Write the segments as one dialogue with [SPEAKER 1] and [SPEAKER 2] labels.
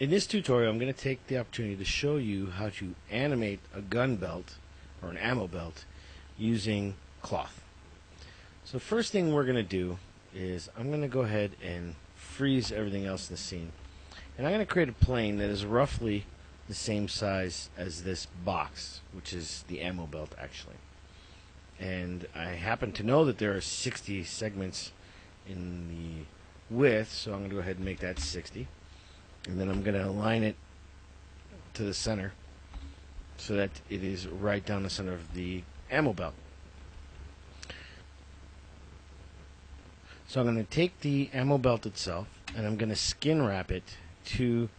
[SPEAKER 1] In this tutorial, I'm going to take the opportunity to show you how to animate a gun belt or an ammo belt using cloth. So first thing we're going to do is I'm going to go ahead and freeze everything else in the scene. And I'm going to create a plane that is roughly the same size as this box, which is the ammo belt actually. And I happen to know that there are 60 segments in the width, so I'm going to go ahead and make that 60. And then I'm going to align it to the center so that it is right down the center of the ammo belt. So I'm going to take the ammo belt itself and I'm going to skin wrap it to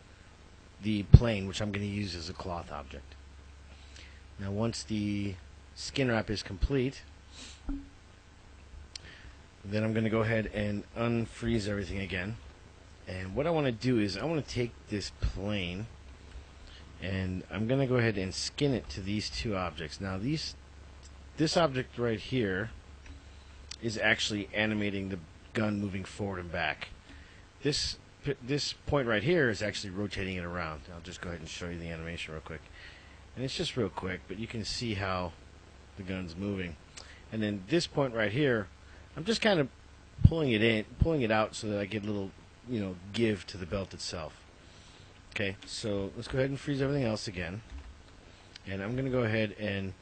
[SPEAKER 1] the plane, which I'm going to use as a cloth object. Now once the skin wrap is complete, then I'm going to go ahead and unfreeze everything again. And what I want to do is I want to take this plane and I'm going to go ahead and skin it to these two objects. Now this object right here is actually animating the gun moving forward and back. This point right here is actually rotating it around. I'll just go ahead and show you the animation real quick. And it's just real quick, but you can see how the gun's moving. And then this point right here, I'm just kind of pulling it out so that I get a little, give to the belt itself. Okay, so let's go ahead and freeze everything else again. And I'm going to go ahead and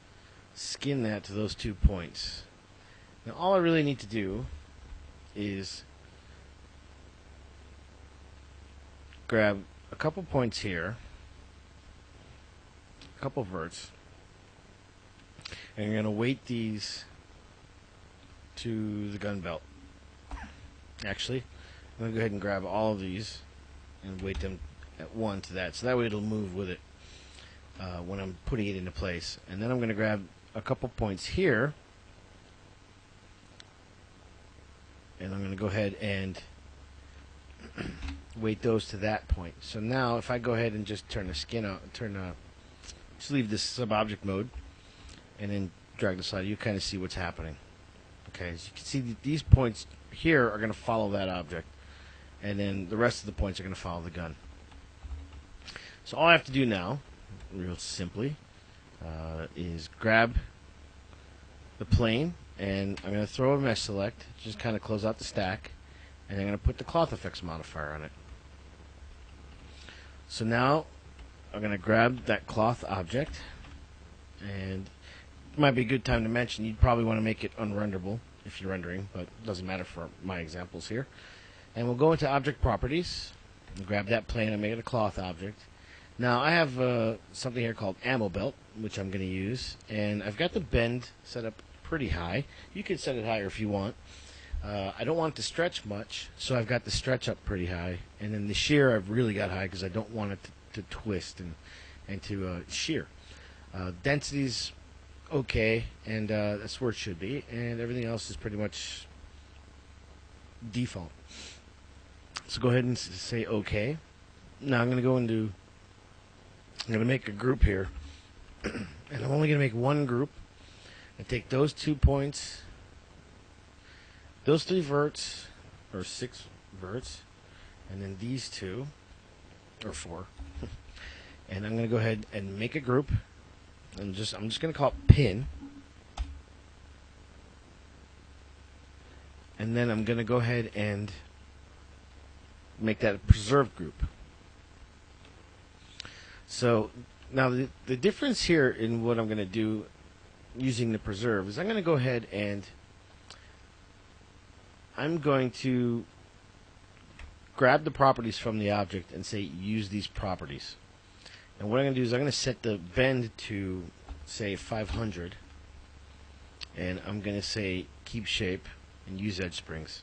[SPEAKER 1] skin that to those 2 points. Now all I really need to do is grab a couple points here, a couple verts, and you're going to weight these to the gun belt. Actually, I'm going to go ahead and grab all of these and weight them at one to that, so that way it'll move with it when I'm putting it into place. And then I'm going to grab a couple points here and I'm going to go ahead and weight those to that point. So now if I go ahead and just turn the skin out, just leave this sub-object mode and then drag the slide, you kind of see what's happening. Okay, as you can see, these points here are going to follow that object, and then the rest of the points are going to follow the gun. So all I have to do now, real simply, is grab the plane, and I'm going to throw a mesh select, just kind of close out the stack, and I'm going to put the cloth effects modifier on it. So now I'm going to grab that cloth object, and it might be a good time to mention you'd probably want to make it unrenderable if you're rendering, but it doesn't matter for my examples here. And we'll go into object properties and grab that plane and make it a cloth object. Now I have something here called Ammobelt, which I'm going to use, and I've got the bend set up pretty high. You can set it higher if you want. I don't want it to stretch much, so I've got the stretch up pretty high, and then the shear I've really got high because I don't want it to twist and to shear. Density's okay, and that's where it should be, and everything else is pretty much default. So go ahead and say okay. Now I'm going to make a group here, and I'm only going to make one group and take those 2 points, those 3 verts, or 6 verts, and then these 2, or 4, and I'm going to go ahead and make a group. I'm just going to call it pin, and then I'm going to go ahead and make that a preserved group. So now the difference here in what I'm going to do using the preserve is I'm going to go ahead and I'm going to grab the properties from the object and say use these properties. And what I'm going to do is I'm going to set the bend to, say, 500. And I'm going to say keep shape and use edge springs.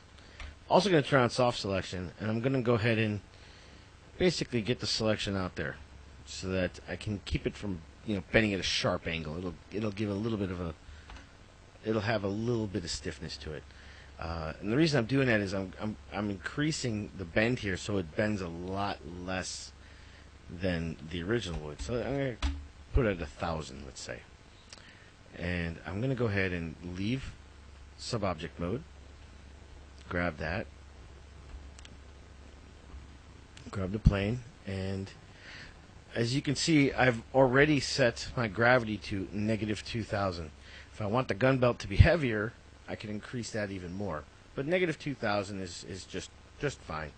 [SPEAKER 1] Also going to turn on soft selection. And I'm going to go ahead and basically get the selection out there so that I can keep it from bending at a sharp angle. It'll give a little bit of it'll have a little bit of stiffness to it. And the reason I'm doing that is I'm increasing the bend here so it bends a lot less than the original would. So I'm going to put it at 1,000, let's say. And I'm going to go ahead and leave sub-object mode, grab that, grab the plane, And as you can see, I've already set my gravity to negative 2,000. If I want the gun belt to be heavier, I can increase that even more. But negative 2,000 is just fine.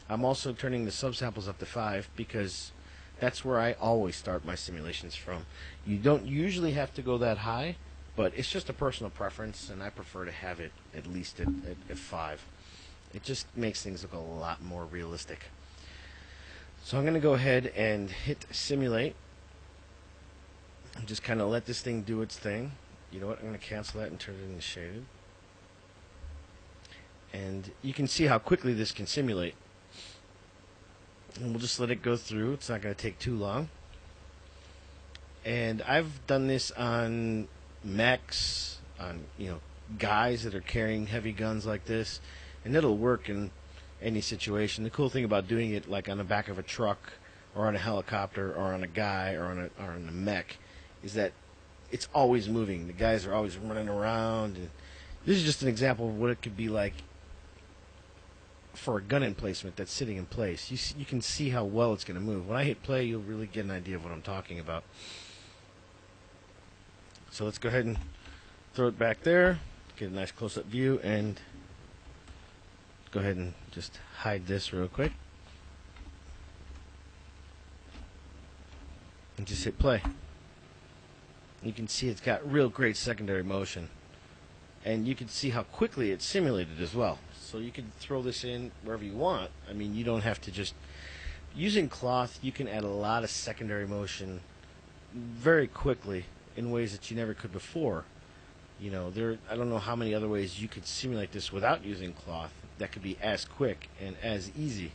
[SPEAKER 1] I'm also turning the subsamples up to 5 because that's where I always start my simulations from. You don't usually have to go that high, but it's just a personal preference, and I prefer to have it at least at 5. It just makes things look a lot more realistic. So I'm going to go ahead and hit simulate and just kind of let this thing do its thing. You know what, I'm going to cancel that and turn it into shaded. And you can see how quickly this can simulate. And we'll just let it go through. It's not going to take too long. And I've done this on mechs, on guys that are carrying heavy guns like this, and it'll work in any situation. The cool thing about doing it like on the back of a truck or on a helicopter or on a guy or on a mech is that it's always moving. The guys are always running around. And this is just an example of what it could be like for a gun emplacement that's sitting in place. You can see how well it's going to move. When I hit play, you'll really get an idea of what I'm talking about. So let's go ahead and throw it back there, get a nice close-up view, and go ahead and just hide this real quick. And just hit play. You can see it's got real great secondary motion. And you can see how quickly it's simulated as well. So you can throw this in wherever you want. I mean, you don't have to just... Using cloth, you can add a lot of secondary motion very quickly in ways that you never could before. I don't know how many other ways you could simulate this without using cloth that could be as quick and as easy.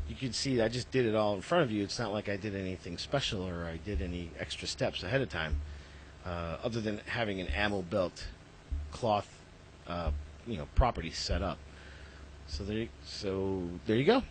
[SPEAKER 1] You can see I just did it all in front of you. It's not like I did anything special or I did any extra steps ahead of time, other than having an Ammobelt cloth properties set up. So there you go.